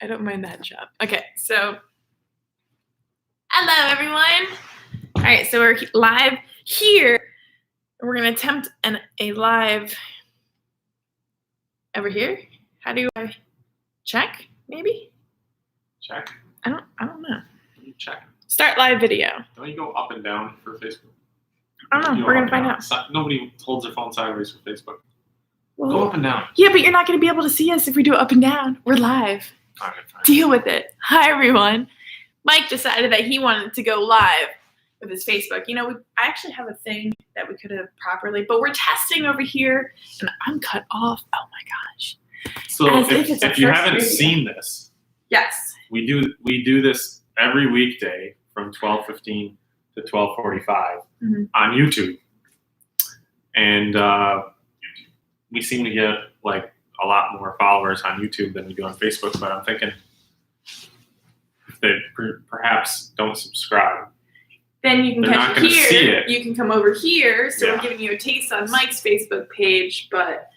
I don't mind that job. Okay, so hello everyone. All right, so we're live here. We're gonna attempt a live over here. How do I check? Maybe. Check. I don't know. You check. Start live video. Don't you go up and down for Facebook? I don't know. We're gonna find out. Nobody holds their phone sideways for Facebook. Well, go up and down. Yeah, but you're not gonna be able to see us if we do it up and down. We're live. All right, fine. Deal with it. Hi everyone. Mike decided that he wanted to go live with his Facebook. You know, I actually have a thing that we could have properly, but we're testing over here, and I'm cut off. Oh my gosh. So if you haven't seen this, yes, we do this every weekday from 12:15 to 12:45 on YouTube, and we seem to get like a lot more followers on YouTube than we do on Facebook. But I'm thinking if they perhaps don't subscribe, then you can catch it here. You can come over here. So yeah. We're giving you a taste on Mike's Facebook page, but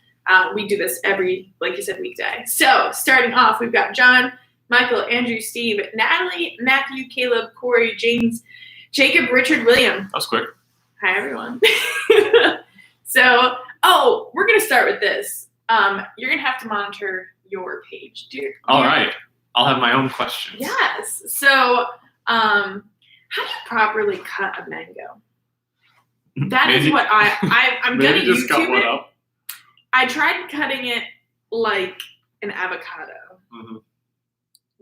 we do this every, like you said, weekday. So starting off, we've got John, Michael, Andrew, Steve, Natalie, Matthew, Caleb, Corey, James, Jacob, Richard, William. That was quick. Hi, everyone. So, we're going to start with this. You're going to have to monitor your page, dear. All right. I'll have my own questions. Yes. So, how do you properly cut a mango? That is what I'm going to YouTube cut one it. Up. I tried cutting it like an avocado. Mm-hmm.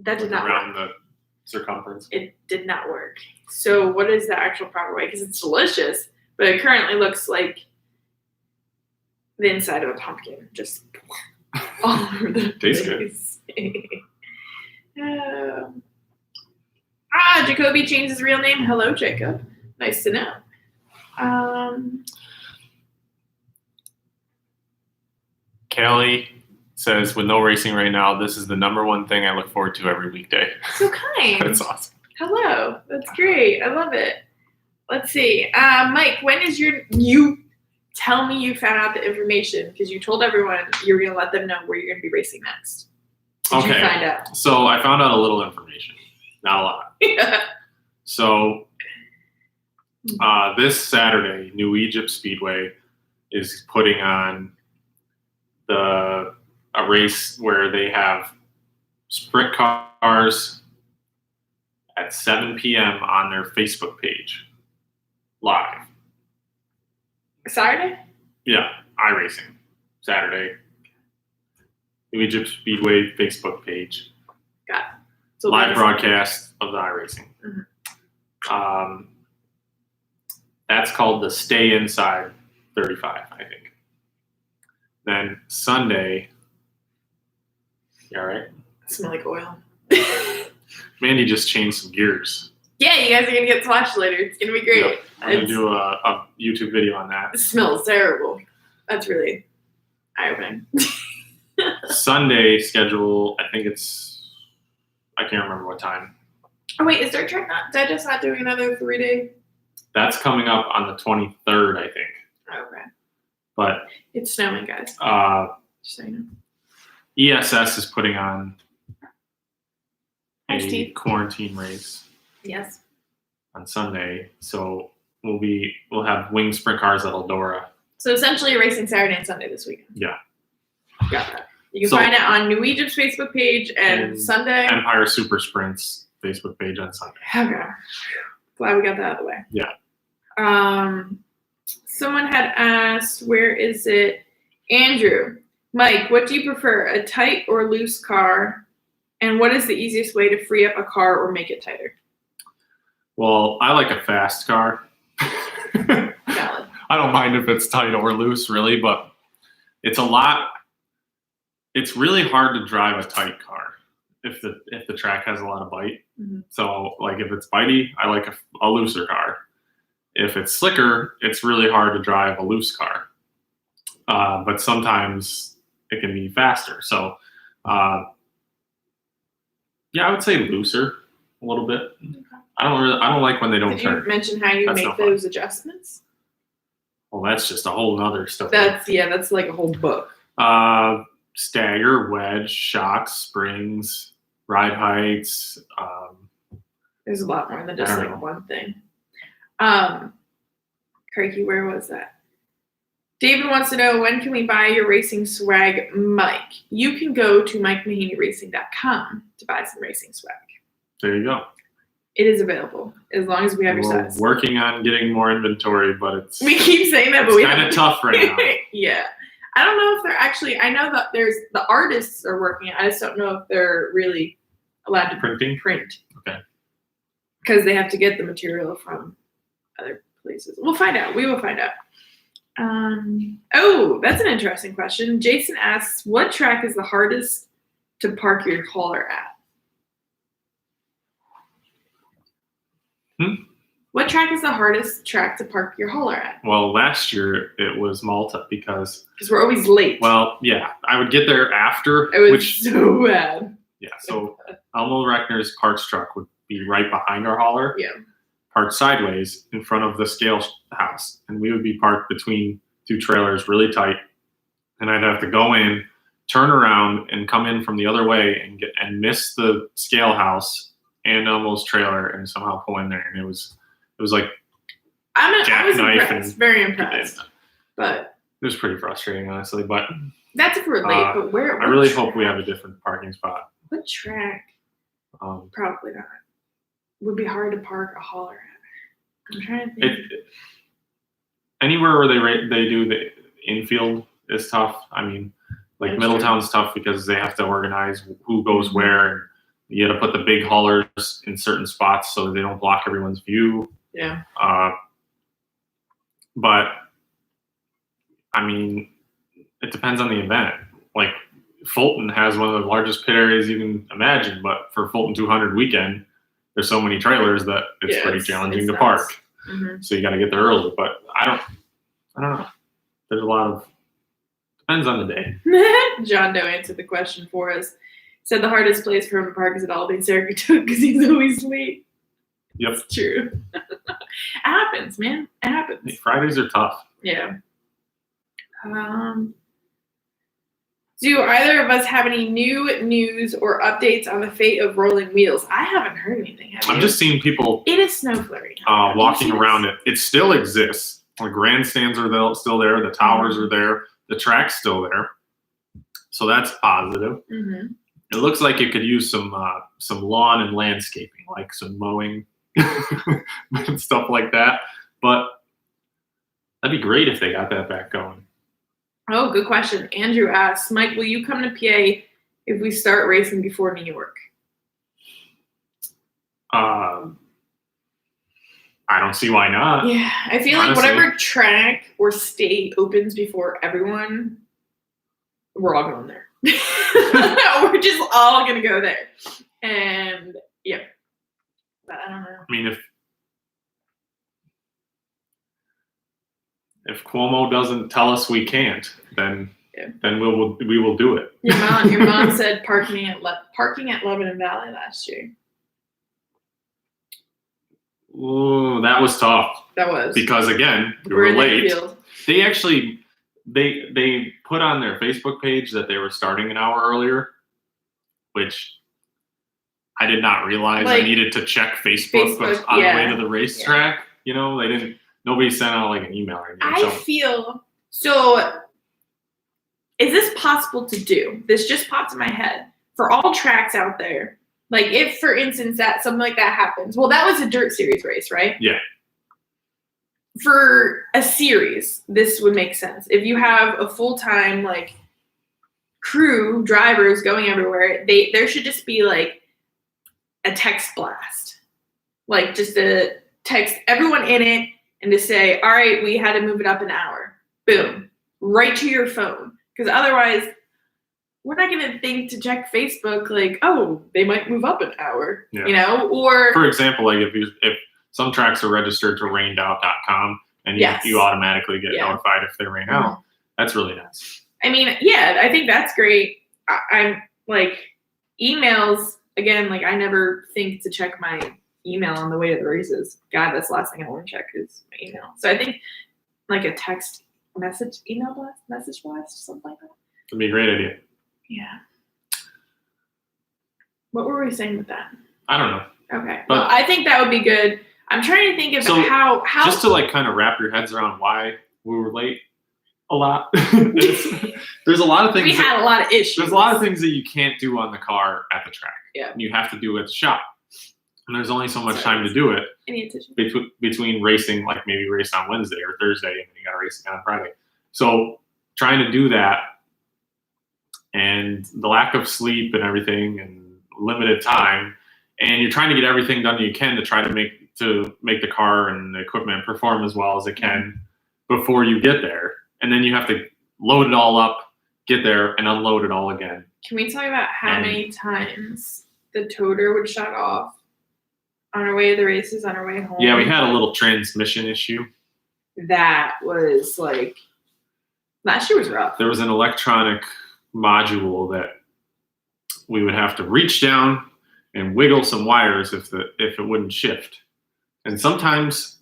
That did not around work. The circumference. It did not work. So what is the actual proper way? Because it's delicious, but it currently looks like the inside of a pumpkin, just all over the Tastes place. Jacoby changed his real name. Hello, Jacob. Nice to know. Callie says, with no racing right now, this is the number one thing I look forward to every weekday. So kind. That's awesome. Hello. That's great. I love it. Let's see. Mike, when is you tell me you found out the information, because you told everyone you were going to let them know where you're going to be racing next. Did you find out? So I found out a little information. Not a lot. So this Saturday, New Egypt Speedway is putting on a race where they have sprint cars at 7 p.m. on their Facebook page, live. Saturday? Yeah, iRacing, Saturday. New Egypt Speedway Facebook page. Got it. So live broadcast of the iRacing. Mm-hmm. That's called the Stay Inside 35, I think. Then Sunday, you all right? I smell like oil. Mandee just changed some gears. Yeah, you guys are going to get to watch later. It's going to be great. Yep. I'm going to do a YouTube video on that. It smells terrible. That's really eye-opening. Sunday schedule, I think I can't remember what time. Oh, wait, is Dirt Track Digest not doing another 3-day? That's coming up on the 23rd, I think. Okay. But it's snowing, guys. Just so you know. ESS is putting on Hi, a Steve. quarantine race. Yes. On Sunday, so we'll have wing sprint cars at Eldora. So essentially, you're racing Saturday and Sunday this weekend. Yeah. Got that. You can find it on New Egypt's Facebook page and Sunday. Empire Super Sprints Facebook page on Sunday. Okay. Glad we got that out of the way. Yeah. Someone had asked, where is it? Andrew, Mike, what do you prefer, a tight or loose car? And what is the easiest way to free up a car or make it tighter? Well, I like a fast car. Valid. I don't mind if it's tight or loose, really, but it's really hard to drive a tight car if the track has a lot of bite. Mm-hmm. So, like, if it's bitey, I like a looser car. If it's slicker, it's really hard to drive a loose car. But sometimes it can be faster. So, yeah, I would say looser a little bit. Okay. I don't like when they don't turn. Did you mention how you make those adjustments? Well, that's just a whole nother story. That's like a whole book. Stagger, wedge, shocks, springs, ride heights. There's a lot more than just I don't like know. one thing. Crikey, where was that? David wants to know, when can we buy your racing swag, Mike? You can go to MikeMahaneyRacing.com to buy some racing swag. There you go. It is available as long as we have your We're size. working on getting more inventory, but We keep saying that, but we kind of tough right now. Yeah. I don't know if they're actually, I know that there's, the artists are working. I just don't know if they're really allowed to Printing? print. Okay. Because they have to get the material from other places. We'll find out. We will find out. Oh, that's an interesting question. Jason asks, what track is the hardest to park your hauler at? What track is the hardest track to park your hauler at? Well, last year it was Malta because we're always late. Well, yeah, I would get there after. It was so bad. Yeah, so Elmo Reckner's parts truck would be right behind our hauler. Yeah. Parked sideways in front of the scale house, and we would be parked between two trailers really tight, and I'd have to go in, turn around, and come in from the other way and miss the scale house and Elmo's trailer and somehow pull in there, and it was like I was jackknife impressed, very impressed, but it was pretty frustrating, honestly. But that's if we're late. But where? I really hope we have a different parking spot. What track? Probably not. Would be hard to park a hauler at. I'm trying to think. Anywhere where they do the infield is tough. I mean, like Middletown's tough because they have to organize who goes where, and you got to put the big haulers in certain spots so they don't block everyone's view. Yeah. But I mean, it depends on the event. Like Fulton has one of the largest pit areas you can imagine, but for Fulton 200 weekend, there's so many trailers that it's pretty challenging to park. Mm-hmm. So you got to get there early. But I don't know. There's a lot of depends on the day. John Doe answered the question for us. Said the hardest place for him to park is at Albany Saratoga because he's always late. Yep. It's true. It happens, man. It happens. Hey, Fridays are tough. Yeah. Do either of us have any new news or updates on the fate of Rolling Wheels? I haven't heard anything. Have you? I'm just seeing people. It is snow flurry. Walking around it. It still exists. The grandstands are still there. The towers are there. The track's still there. So that's positive. Mm-hmm. It looks like it could use some lawn and landscaping, like some mowing and stuff like that. But that'd be great if they got that back going. Oh, good question. Andrew asks, Mike, will you come to PA if we start racing before New York? I don't see why not. Yeah, I feel honestly, like whatever track or state opens before everyone, we're all going there. We're just all going to go there. And, yeah. But I don't know. I mean, if Cuomo doesn't tell us we can't, then we will do it. Your mom said parking at Lebanon Valley last year. Ooh, that was tough. That was because again we were late. Field. They actually they put on their Facebook page that they were starting an hour earlier, which I did not realize I needed to check Facebook on the way to the racetrack. Yeah. You know, they didn't. Nobody sent out like an email or anything. I feel so. Is this possible to do? This just popped in my head for all tracks out there. Like if, for instance, that something like that happens. Well, that was a dirt series race, right? Yeah. For a series, this would make sense. If you have a full-time like crew, drivers going everywhere, there should just be like a text blast, like just to text everyone in it and to say, "All right, we had to move it up an hour." Boom, right to your phone, because otherwise, we're not going to think to check Facebook like, "Oh, they might move up an hour," you know? Or for example, like if some tracks are registered to rainout.com and you automatically get notified if they rain out. That's really nice. I mean, yeah, I think that's great. I'm like emails again. Like I never think to check my email on the way to the races. God, that's the last thing I want to check is my email. So I think like a text message blast, something like that. It'd be a great idea. Yeah. What were we saying with that? I don't know. Okay. Well, I think that would be good. I'm trying to think of how just to like kind of wrap your heads around why we were late a lot. There's a lot of things. We had a lot of issues. There's a lot of things that you can't do on the car at the track. Yeah. You have to do at the shop. And there's only so much time to do it between racing, like maybe race on Wednesday or Thursday, and then you got to race again on Friday. So trying to do that and the lack of sleep and everything and limited time, and you're trying to get everything done you can to try to make the car and the equipment perform as well as it can before you get there. And then you have to load it all up, get there, and unload it all again. Can we talk about how many times the toter would shut off on our way to the races, on our way home? Yeah, we had a little transmission issue. That was like, last year was rough. There was an electronic module that we would have to reach down and wiggle some wires if it wouldn't shift. And sometimes,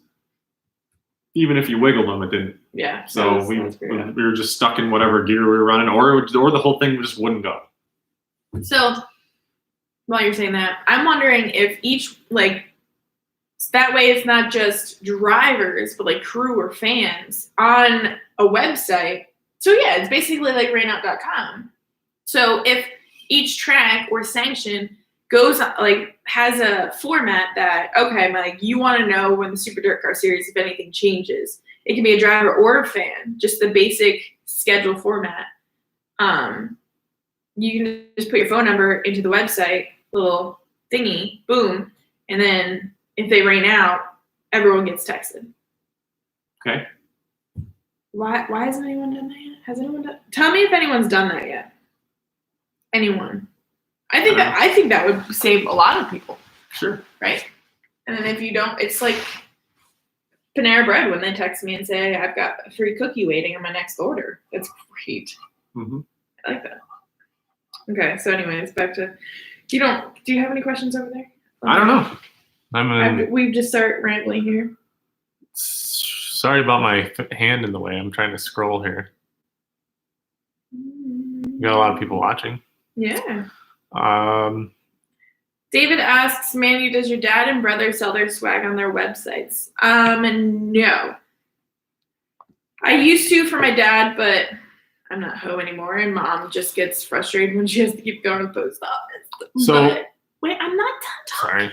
even if you wiggled them, it didn't. Yeah. So we were just stuck in whatever gear we were running, or the whole thing just wouldn't go. So while you're saying that, I'm wondering if each, like, that way it's not just drivers, but like crew or fans on a website. So yeah, it's basically like rainout.com. So if each track or sanction goes, like, has a format that, okay, like, you want to know when the Super Dirt Car Series, if anything changes. It can be a driver or a fan, just the basic schedule format. You can just put your phone number into the website, little thingy, boom, and then if they rain out, everyone gets texted. Okay. Why hasn't anyone done that yet? Has anyone done? Tell me if anyone's done that yet. Anyone? I think that would save a lot of people. Sure. Right? And then if you don't, it's like Panera Bread when they text me and say, I've got a free cookie waiting on my next order. That's great. Mm-hmm. I like that. Okay, so anyways, back to, do you have any questions over there? I don't know. We've just started rambling here. Sorry about my hand in the way. I'm trying to scroll here. You got a lot of people watching. Yeah. David asks, Mandee, does your dad and brother sell their swag on their websites? No. I used to for my dad, but I'm not hoe anymore, and mom just gets frustrated when she has to keep going to the post office. So wait, I'm not done talking.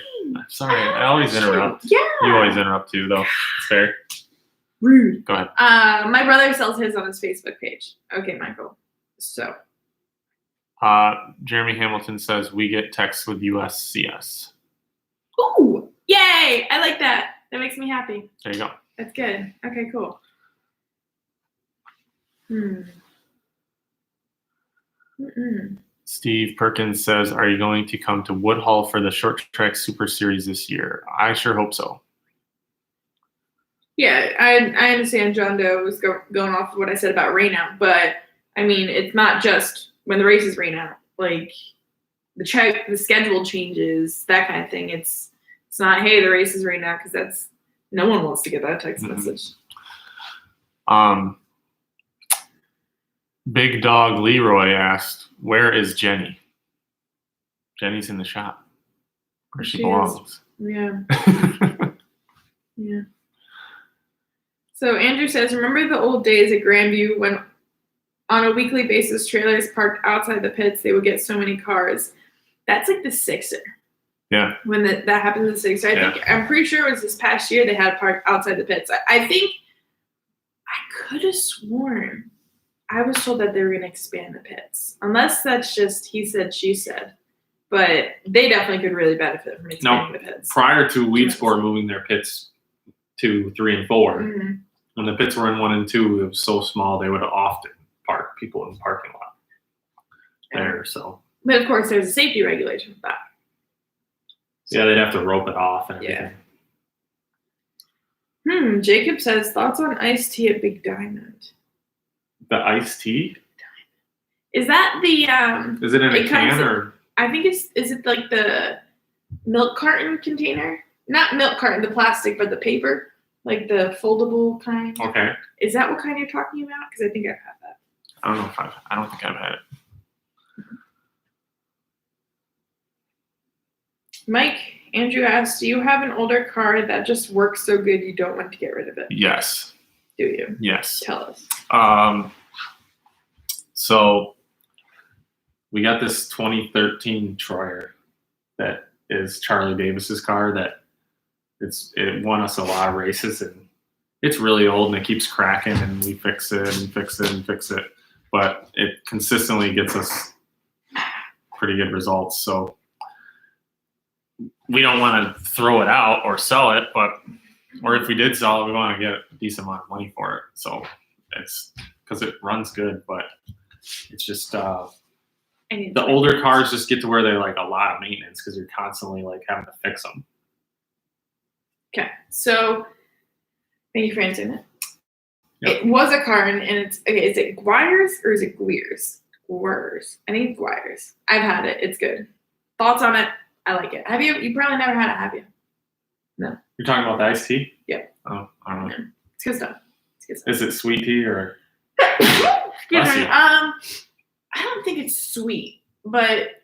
Sorry. I always interrupt. Yeah. You always interrupt too, though. It's fair. Rude. Go ahead. My brother sells his on his Facebook page. Okay, Michael. So. Jeremy Hamilton says we get texts with USCS. Ooh, yay! I like that. That makes me happy. There you go. That's good. Okay, cool. Steve Perkins says, are you going to come to Woodhull for the Short Track Super Series this year? I sure hope so. Yeah, I understand John Doe was going off of what I said about rain out, but I mean, it's not just when the races rain out. Like, the schedule changes, that kind of thing. It's not, hey, the races rain out, because that's, no one wants to get that text message. Big Dog Leroy asked, where is Jenny? Jenny's in the shop where she belongs. Yeah. Yeah. So Andrew says, remember the old days at Grandview when on a weekly basis trailers parked outside the pits, they would get so many cars. That's like the Sixer. Yeah. When that happened to the Sixer. I'm pretty sure it was this past year they had parked outside the pits. I think I could have sworn I was told that they were going to expand the pits. Unless that's just he said, she said. But they definitely could really benefit from expanding the pits. Prior to Weed Sport moving their pits to 3 and 4, when the pits were in 1 and 2, it was so small they would often park people in the parking lot there. So, but of course, there's a safety regulation for that. So, yeah, they'd have to rope it off and everything. Yeah. Jacob says, thoughts on iced tea at Big Diamond? The iced tea? Is that the is it in a can or? I think is it like the milk carton container? Not milk carton, the plastic, but the paper, like the foldable kind. Okay. Is that what kind you're talking about? Because I think I've had that. I don't know if I don't think I've had it. Mike Andrew asks, do you have an older car that just works so good you don't want to get rid of it? Yes. Do you? Yes. Tell us. So we got this 2013 Troyer that is Charlie Davis's car that it won us a lot of races, and it's really old and it keeps cracking, and we fix it and fix it and fix it, but it consistently gets us pretty good results. So we don't want to throw it out or sell it, or if we did sell it, we want to get a decent amount of money for it. So it's because it runs good, but it's just the older cars just get to where they're like a lot of maintenance because you're constantly like having to fix them. Okay, so thank you for answering that. Yep. It was a car, and it's okay. Is it Guires or is it Guiers? Guers. I think it's Guires. I've had it. It's good. Thoughts on it? I like it. Have you? You probably never had it, have you? No. You're talking about the iced tea? Yep. Oh, I don't know. Yeah. It's good stuff. Is it sweet tea or? Excuse me. I don't think it's sweet, but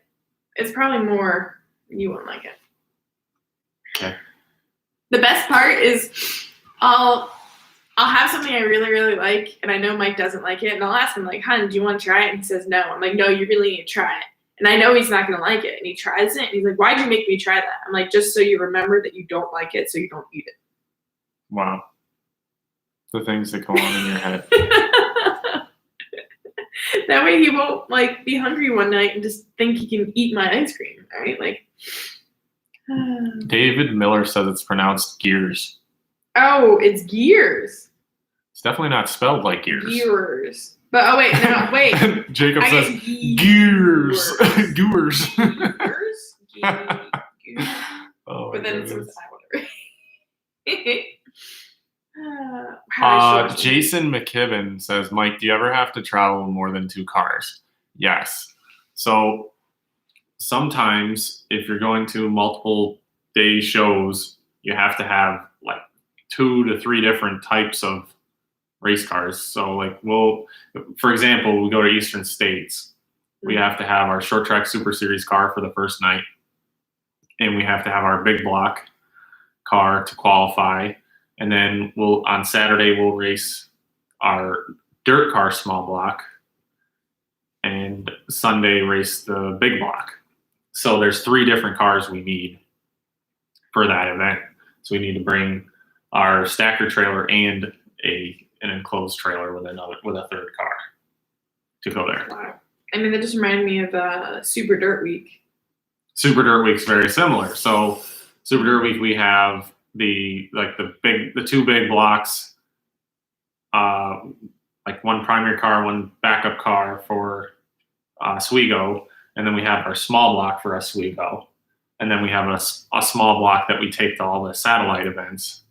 it's probably more. You won't like it. Okay. The best part is, I'll have something I really, really like, and I know Mike doesn't like it, and I'll ask him like, "Hun, do you want to try it?" And he says, "No." I'm like, "No, you really need to try it." And I know he's not going to like it, and he tries it, and he's like, "Why'd you make me try that?" I'm like, "Just so you remember that you don't like it, so you don't eat it." Wow. The things that go on in your head. That way he won't like be hungry one night and just think he can eat my ice cream, right? Like. David Miller says it's pronounced gears. Oh, it's gears. It's definitely not spelled like gears. Gears. But oh wait, no, wait. Jacob says gears. Gears. Gears. Oh, but then it's whatever. Jason McKibben says, Mike, do you ever have to travel more than 2 cars? Yes. So sometimes if you're going to multiple day shows, you have to have like 2 to 3 different types of race cars. So like for example, we go to Eastern States. We have to have our short track Super Series car for the first night. And we have to have our big block car to qualify. And then on Saturday, we'll race our dirt car small block, and Sunday race the big block. So there's 3 different cars we need for that event. So we need to bring our stacker trailer and an enclosed trailer with a third car to go there. Wow. I mean, that just reminded me of Super Dirt Week. Super Dirt Week's very similar. So Super Dirt Week, we have the 2 big blocks, like 1 primary car, 1 backup car for Oswego, and then we have our small block for Oswego, and then we have a small block that we take to all the satellite events.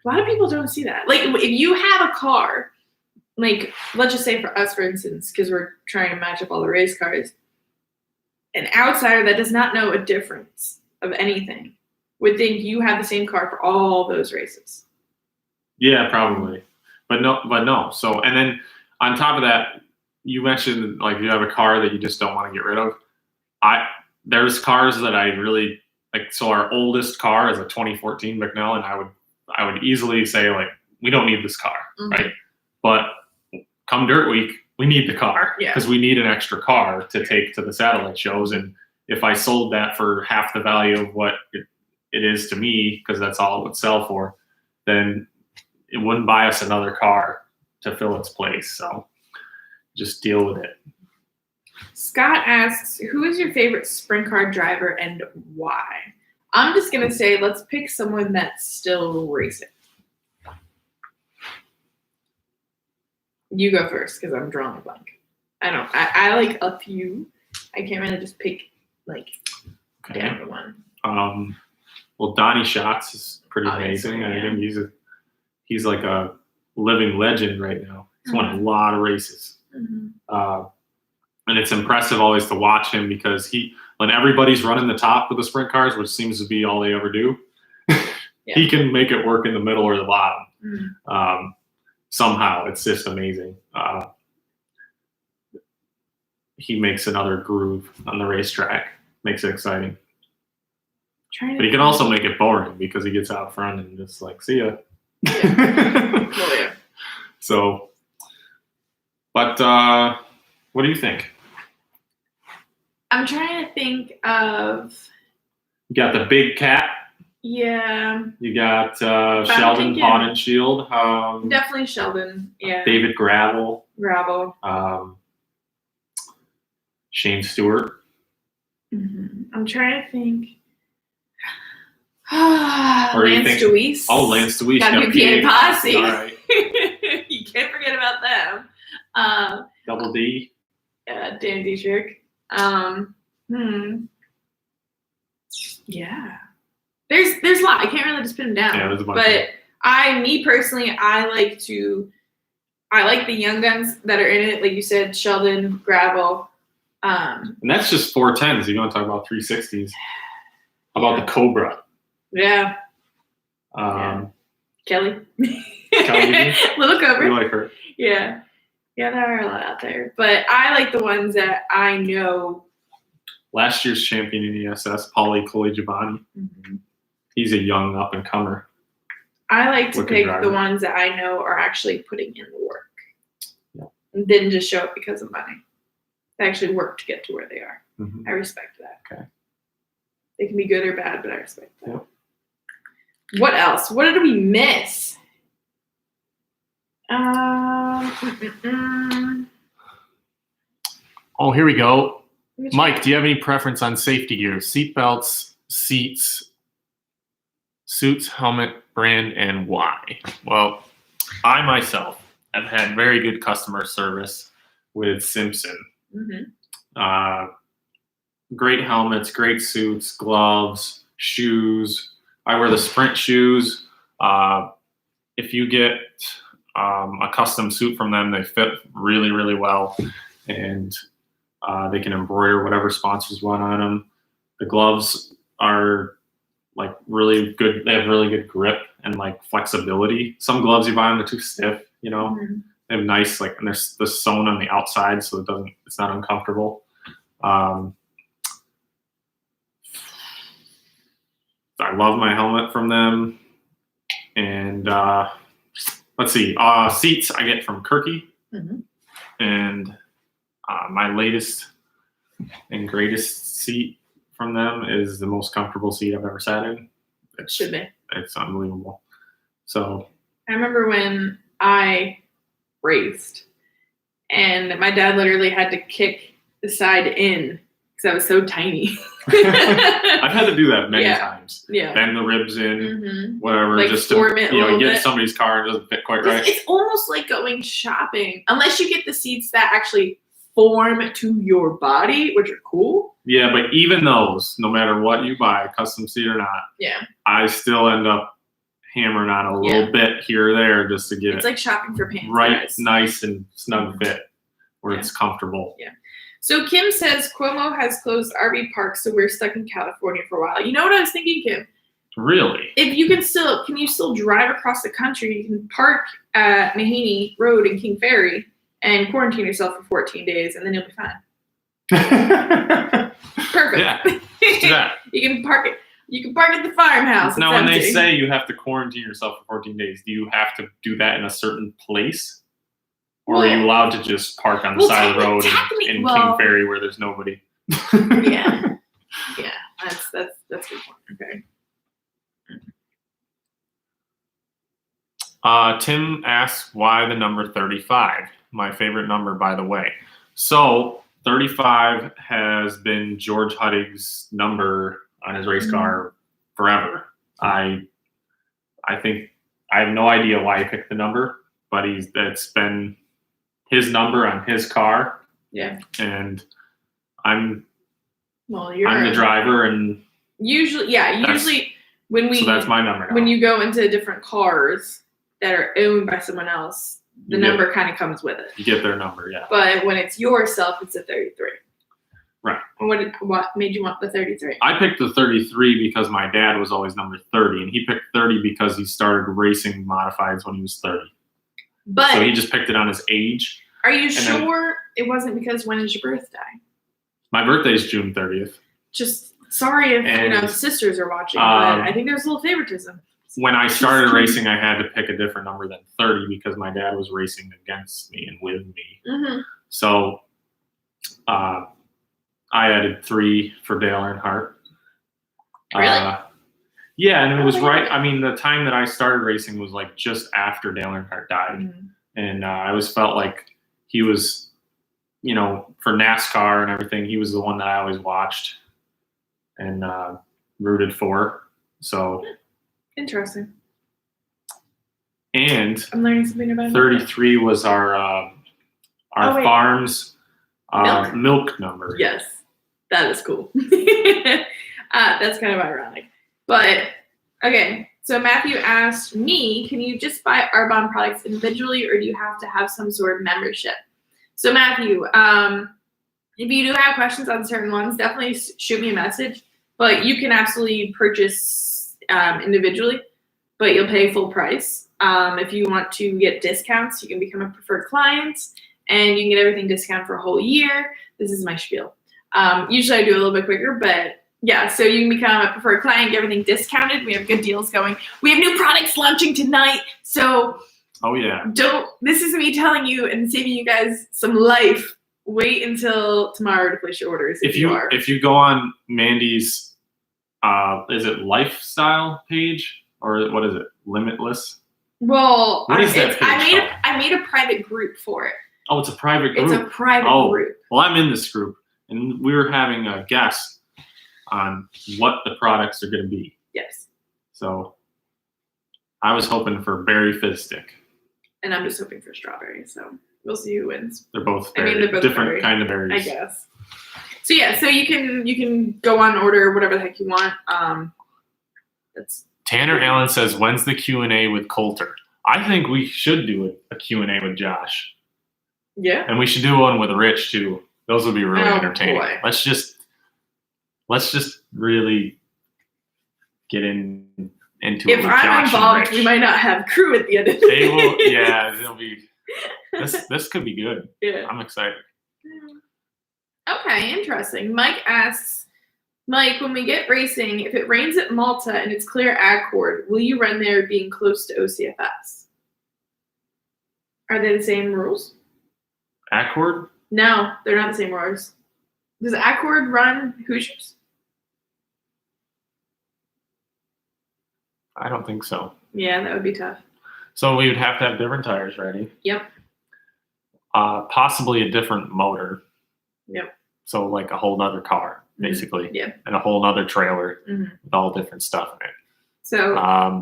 A lot of people don't see that. Like, if you have a car, like, let's just say for us, for instance, because we're trying to match up all the race cars, an outsider that does not know a difference of anything would think you have the same car for all those races. Yeah, probably. But no. So, and then on top of that, you mentioned like you have a car that you just don't want to get rid of. There's cars that I really like. So our oldest car is a 2014 McNell, and I would easily say like, we don't need this car, right? But come Dirt Week, we need the car because we need an extra car to take to the satellite shows. And if I sold that for half the value of what it is to me, because that's all it would sell for, then it wouldn't buy us another car to fill its place. So just deal with it. Scott asks, who is your favorite sprint car driver and why? I'm just going to say, let's pick someone that's still racing. You go first, because I'm drawing a blank. I like a few. I can't really just pick, like, down to one. Well, Donnie Schatz is pretty amazing. I think he's like a living legend right now. He's won a lot of races. And it's impressive always to watch him because when everybody's running the top of the sprint cars, which seems to be all they ever do, he can make it work in the middle or the bottom. Somehow. It's just amazing. He makes another groove on the racetrack. Makes it exciting. But he can also make it boring because he gets out front and just like, see ya. Yeah. Well, yeah. So, but what do you think? I'm trying to think of. You got the big cat. Yeah. You got Sheldon Pawn and Shield. Definitely Sheldon. Yeah. David Gravel. Gravel. Shane Stewart. Mm-hmm. I'm trying to think. Lance Deweese. Oh, Lance Deweese. WPA Posse. All right. You can't forget about them. Double D. Dan Dietrich. Yeah. There's a lot. I can't really just put them down. Yeah, there's a bunch. But me personally, I like the young guns that are in it. Like you said, Sheldon, Gravel. And that's just 410s. You want to talk about 360s? How about the Cobra? Yeah. Kelly. Little Cobra. We like her. Yeah. Yeah, there are a lot out there. But I like the ones that I know. Last year's champion in ESS, Paulie Coley-Giovanni. Mm-hmm. He's a young up-and-comer. I like to pick the ones that I know are actually putting in the work. Yeah. And didn't just show up because of money. They actually work to get to where they are. Mm-hmm. I respect that. Okay. They can be good or bad, but I respect that. Yep. What else? What did we miss? Oh, here we go. Mike, do you have any preference on safety gear? Seat belts, seats, suits, helmet, brand, and why? Well, I myself have had very good customer service with Simpson. Mm-hmm. Great helmets, great suits, gloves, shoes. I wear the Sprint shoes. If you get a custom suit from them, they fit really, really well. And they can embroider whatever sponsors want on them. The gloves are like really good. They have really good grip and like flexibility. Some gloves you buy them, they're too stiff, you know. Mm-hmm. They have nice, like, and they're sewn on the outside, so it's not uncomfortable. I love my helmet from them. And let's see, seats I get from Kirky. Mm-hmm. And my latest and greatest seat from them is the most comfortable seat I've ever sat in. It should be. It's unbelievable. So I remember when I raced and my dad literally had to kick the side in because I was so tiny. I've had to do that many times. Yeah. Bend the ribs in, mm-hmm. whatever, like just to get in somebody's car and it doesn't fit quite right. It's almost like going shopping, unless you get the seats that actually form to your body, which are cool. Yeah, but even those, no matter what you buy, custom seat or not, I still end up hammering on a little bit here or there just to get it's like shopping for pants. Right, guys. Nice and snug fit where it's comfortable. Yeah. So Kim says Cuomo has closed RV parks, so we're stuck in California for a while. You know what I was thinking, Kim? Really? If you can you still drive across the country? You can park at Mahaney Road in King Ferry and quarantine yourself for 14 days, and then you'll be fine. Perfect. Yeah. Do that. You can park it. You can park at the farmhouse. Now, when they say you have to quarantine yourself for 14 days, do you have to do that in a certain place? Or are you allowed to just park on the side of the road in King Ferry where there's nobody? Yeah. Yeah. That's a good point. Okay. Tim asks why the number 35. My favorite number, by the way. So 35 has been George Huddig's number on his race car forever. I think I have no idea why he picked the number, but that's been his number on his car. Yeah. And I'm the driver, and usually when so that's my number now. When you go into different cars that are owned by someone else, the number kind of comes with it. You get their number, yeah. But when it's yourself, it's a 33. Right. And what made you want the 33? I picked the 33 because my dad was always number 30, and he picked 30 because he started racing modifieds when he was 30. But so he just picked it on his age. Are you sure it wasn't because when is your birthday? My birthday is June 30th. Just Sorry if And, the sisters are watching, but I think there's a little favoritism. When I started racing, I had to pick a different number than 30 because my dad was racing against me and with me. Mm-hmm. So I added 3 for Dale Earnhardt. Really? Yeah, and it was right. I mean, the time that I started racing was like just after Dale Earnhardt died. Mm-hmm. And I always felt like he was, for NASCAR and everything, he was the one that I always watched and rooted for. So interesting. And I'm learning something about 33 was our farm's milk number. Yes, that is cool. That's kind of ironic. But, okay, so Matthew asked me, can you just buy Arbonne products individually, or do you have to have some sort of membership? So, Matthew, if you do have questions on certain ones, definitely shoot me a message. But you can absolutely purchase individually, but you'll pay full price. If you want to get discounts, you can become a preferred client, and you can get everything discounted for a whole year. This is my spiel. Usually I do a little bit quicker, but yeah, so you can become a preferred client, get everything discounted. We have good deals going. We have new products launching tonight. So this is me telling you and saving you guys some life. Wait until tomorrow to place your orders. If you go on Mandee's, is it lifestyle page or what is it? Limitless? Well, what is that page I made a private group for it. Oh, it's a private group? It's a private group. Well, I'm in this group, and we were having a guess on what the products are going to be. Yes. So I was hoping for berry fizz stick. And I'm just hoping for strawberry, so we'll see who wins. They're both different kind of berries. I guess. So yeah, so you can go on order whatever the heck you want. Tanner Allen says, when's the Q&A with Coulter? I think we should do a Q&A with Josh. Yeah. And we should do one with Rich too. Those would be really entertaining. Boy. Let's just really get into it. If I'm involved, we might not have crew at the end of the day. They will, yeah, it'll be. This could be good. Yeah. I'm excited. Okay, interesting. Mike asks, Mike, when we get racing, if it rains at Malta and it's clear Accord, will you run there being close to OCFS? Are they the same rules? Accord? No, they're not the same rules. Does Accord run Hoosiers? I don't think so. Yeah, that would be tough. So we would have to have different tires ready. Yep. Possibly a different motor. Yep. So like a whole nother car, basically. Mm-hmm. Yeah. And a whole nother trailer with all different stuff in it. So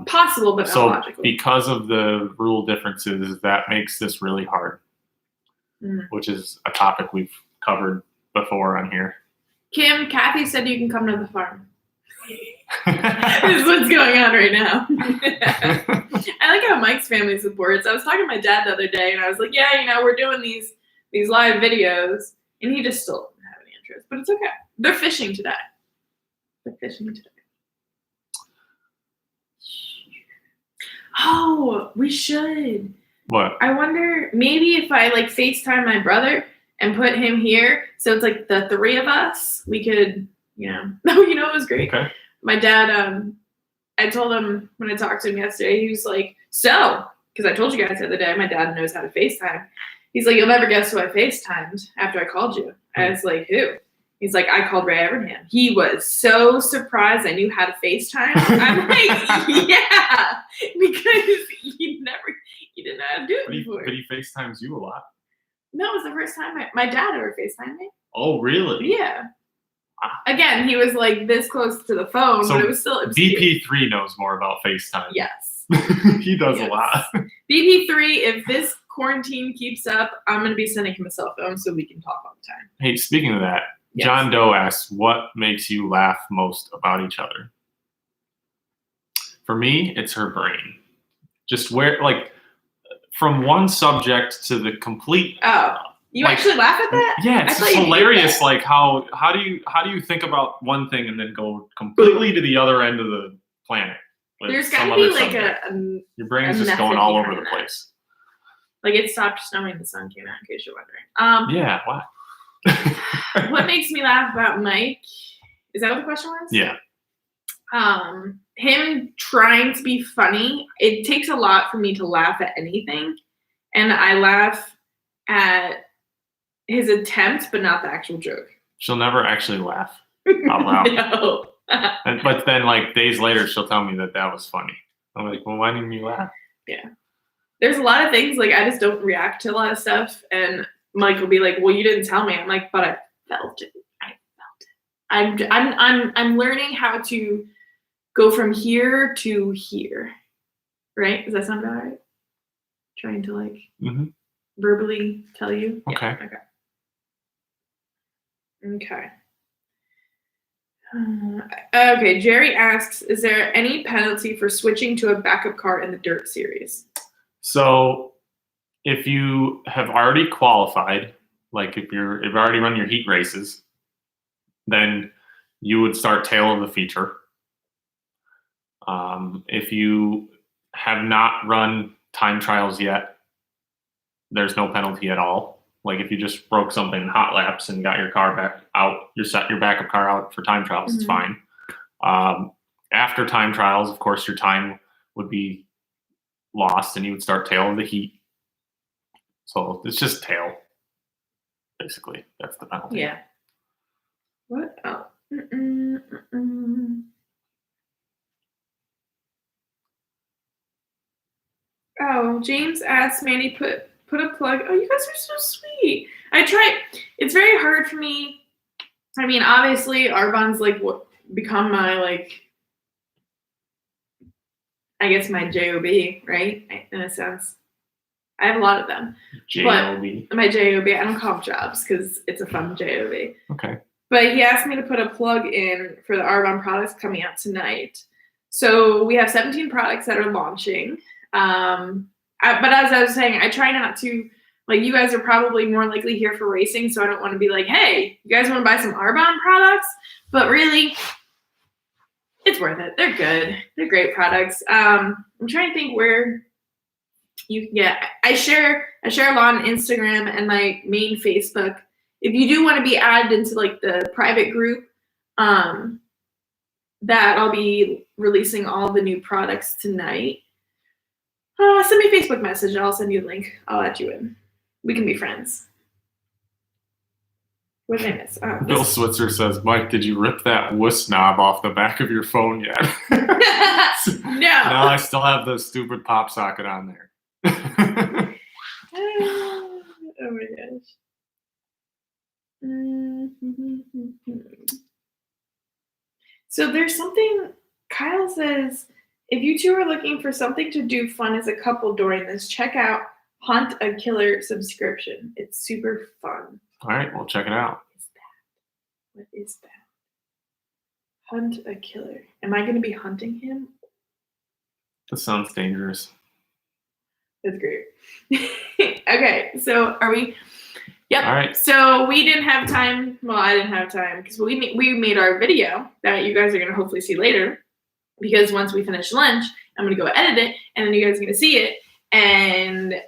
possible, but not logical. Because of the rule differences, that makes this really hard, which is a topic we've covered before on here. Kathy said you can come to the farm. This is what's going on right now. I like how Mike's family supports. I was talking to my dad the other day, and I was like, yeah, we're doing these live videos, and he just still doesn't have any interest. But it's okay. They're fishing today. Oh, we should. What? I wonder, maybe if I FaceTime my brother and put him here, so it's like the three of us, we could, it was great. Okay. My dad, I told him when I talked to him yesterday, he was like, because I told you guys the other day, my dad knows how to FaceTime. He's like, you'll never guess who I FaceTimed after I called you. I was like, who? He's like, I called Ray Evernham. He was so surprised I knew how to FaceTime. I'm like, yeah, because he didn't know how to do it before. But he FaceTimes you a lot. No, it was the first time my dad ever FaceTimed me. Oh, really? Yeah. Again, he was this close to the phone, but it was still. BP3 knows more about FaceTime. Yes. He does a lot. BP3, if this quarantine keeps up, I'm going to be sending him a cell phone so we can talk all the time. Hey, speaking of that, yes. John Doe asks, what makes you laugh most about each other? For me, it's her brain. Just from one subject to the complete. Oh. You actually laugh at that? Yeah, it's just hilarious. Like how do you think about one thing and then go completely to the other end of the planet? There's got to be your brain's just going all over the place. Like it stopped snowing, the sun came out. In case you're wondering. Yeah. Wow. What makes me laugh about Mike? Is that what the question was? Yeah. Him trying to be funny, it takes a lot for me to laugh at anything. And I laugh at his attempts, but not the actual joke. She'll never actually laugh out loud. No. But then, like, days later, she'll tell me that was funny. I'm like, well, why didn't you laugh? Yeah. There's a lot of things, like, I just don't react to a lot of stuff. And Mike will be like, well, you didn't tell me. I'm like, but I felt it. I'm learning how to go from here to here. Right? Does that sound about right? Trying to, like, verbally tell you? Okay. Yeah, okay. Okay, Jerry asks, is there any penalty for switching to a backup car in the dirt series? So if you have already qualified, like if you've already run your heat races, then you would start tail of the feature. If you have not run time trials yet, there's no penalty at all. Like if you just broke something in hot laps and got your car back out, you set your backup car out for time trials, it's fine. After time trials, of course, your time would be lost and you would start tail of the heat. So it's just tail, basically. That's the penalty. Yeah. What? Oh. Oh, James asked Mandee put a plug. Oh, you guys are so sweet. I tried. It's very hard for me. I mean, obviously, Arbonne's like what become my like. I guess my job, right? In a sense, I have a lot of them. Job. But my job. I don't call them jobs because it's a fun job. Okay. But he asked me to put a plug in for the Arbonne products coming out tonight. So we have 17 products that are launching. But as I was saying, I try not to, like, you guys are probably more likely here for racing, so I don't want to be like, hey, you guys want to buy some Arbonne products? But really, it's worth it. They're good. They're great products. I'm trying to think where you can get. I share a lot on Instagram and my main Facebook. If you do want to be added into like the private group, that I'll be releasing all the new products tonight. Send me a Facebook message and I'll send you a link. I'll add you in. We can be friends. What did I miss? Bill Switzer says, Mike, did you rip that wuss knob off the back of your phone yet? No. No, I still have the stupid pop socket on there. Oh my gosh. So there's something, Kyle says, if you two are looking for something to do fun as a couple during this, check out Hunt a Killer subscription. It's super fun. All right, we'll check it out. What is that? Hunt a Killer. Am I going to be hunting him? That sounds dangerous. That's great. Okay, so are we? Yep. All right. So we didn't have time. Well, I didn't have time because we made our video that you guys are going to hopefully see later. Because once we finish lunch, I'm going to go edit it, and then you guys are going to see it. And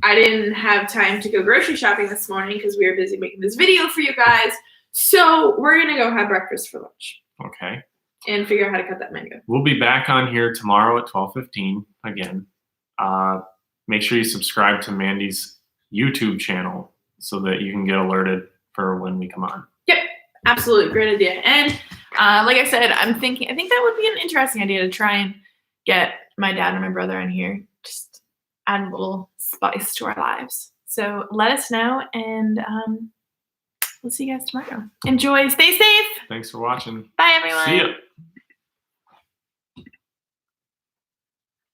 I didn't have time to go grocery shopping this morning because we were busy making this video for you guys. So we're going to go have breakfast for lunch. Okay. And figure out how to cut that mango. We'll be back on here tomorrow at 12:15 again. Make sure you subscribe to Mandee's YouTube channel so that you can get alerted for when we come on. Yep. Absolutely. Great idea. And like I said, I think that would be an interesting idea to try and get my dad and my brother in here. Just add a little spice to our lives. So let us know, and we'll see you guys tomorrow. Enjoy. Stay safe. Thanks for watching. Bye, everyone. See ya.